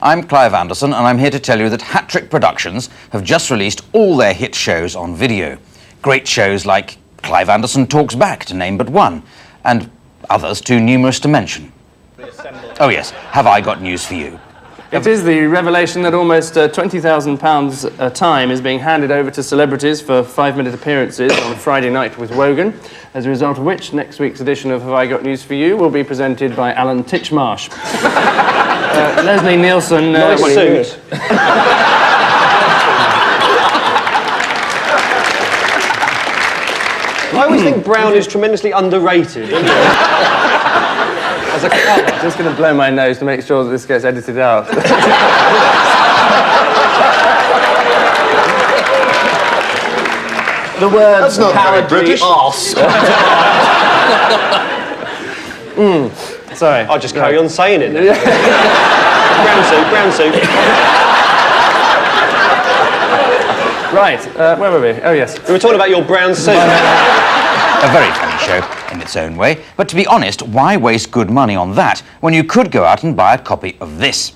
I'm Clive Anderson, and I'm here to tell you that Hat Trick Productions have just released all their hit shows on video. Great shows like Clive Anderson Talks Back, to name but one, and others too numerous to mention. Oh yes, have I got news for you? It is the revelation that almost £20,000 a time is being handed over to celebrities for 5-minute appearances on Friday night with Wogan, as a result of which next week's edition of Have I Got News For You will be presented by Alan Titchmarsh. Leslie Nielsen... Nice suit. I always think brown is tremendously underrated. As a colour. I'm just going to blow my nose to make sure that this gets edited out. The words British. Sorry. I'll just carry on saying it then. Brown suit. Right, where were we? Oh, yes. We were talking about your brown suit. A very funny show in its own way, but to be honest, why waste good money on that when you could go out and buy a copy of this?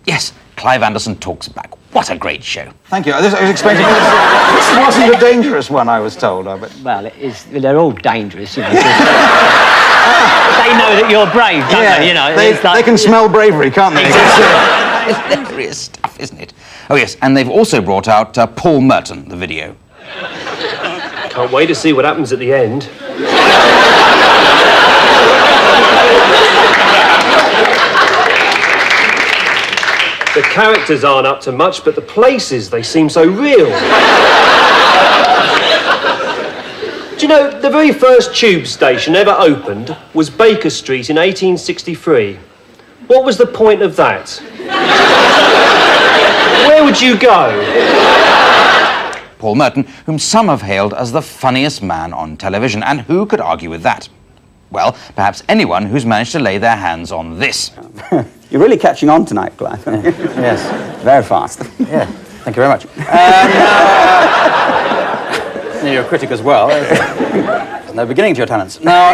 Yes, Clive Anderson Talks Back. What a great show. Thank you. I was expecting this wasn't a dangerous one, I was told. Well, it is. They're all dangerous, you know. They know that you're brave, don't they? You know, they can smell bravery, can't they? It's hilarious stuff, isn't it? Oh yes, and they've also brought out Paul Merton, the video. Can't wait to see what happens at the end. The characters aren't up to much, but the places, they seem so real. Do you know, the very first tube station ever opened was Baker Street in 1863. What was the point of that? Where would you go? Paul Merton, whom some have hailed as the funniest man on television, and who could argue with that? Well, perhaps anyone who's managed to lay their hands on this. You're really catching on tonight, Clive. Yes. Very fast. Yeah. Thank you very much. You're a critic as well. There's no beginning to your talents. Now,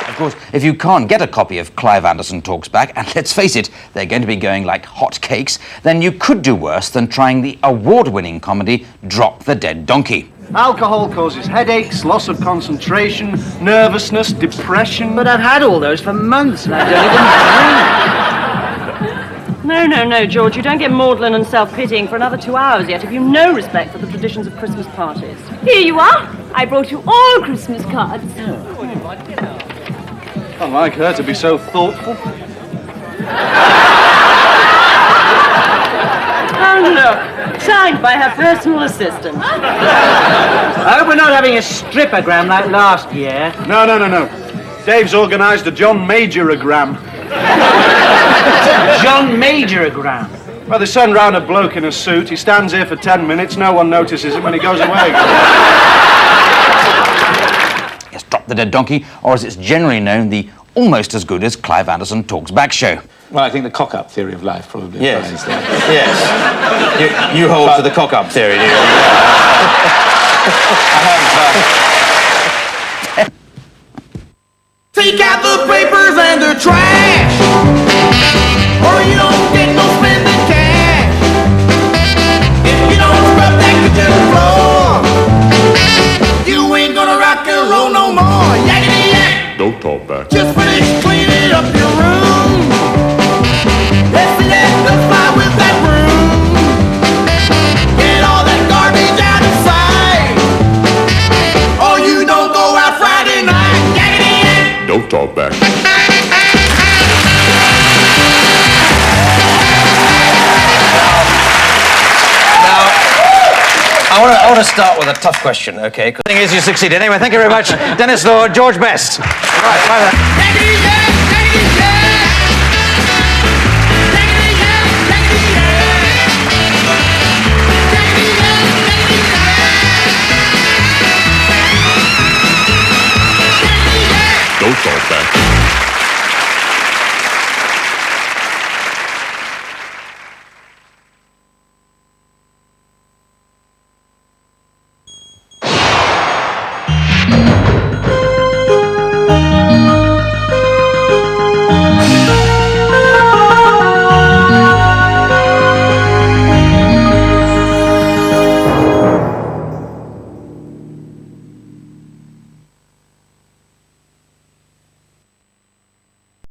Of course, if you can't get a copy of Clive Anderson Talks Back, and let's face it, they're going to be going like hot cakes, then you could do worse than trying the award-winning comedy Drop the Dead Donkey. Alcohol causes headaches, loss of concentration, nervousness, depression. But I've had all those for months and I don't even drink. No, George, you don't get maudlin and self-pitying for another 2 hours yet if you've no respect for the traditions of Christmas parties. Here you are. I brought you all Christmas cards. Unlike her to be so thoughtful. Oh, look, signed by her personal assistant. I hope we're not having a strippogram like last year. No. Dave's organised a John Majoragram. John Majoragram. Well, they send round a bloke in a suit. He stands here for 10 minutes. No one notices him when he goes away. Yes, Drop the Dead Donkey, or as it's generally known, the almost as good as Clive Anderson Talks Back show. Well, I think the cock-up theory of life probably applies there. Yes. You hold to the cock-up theory, do you? Take out the papers and the trash, or you don't get no spending cash. If you don't scrub that kitchen floor, you ain't gonna rock and roll no more. Yakety yak. Don't talk back. Just finish cleaning up your room. Let's see that the fly with that broom. Get all that garbage out of sight, or you don't go out Friday night. Yakety yak. Don't talk back. I want to start with a tough question, okay? The thing is, you succeeded. Anyway, thank you very much. Dennis Law, George Best. Right, bye then.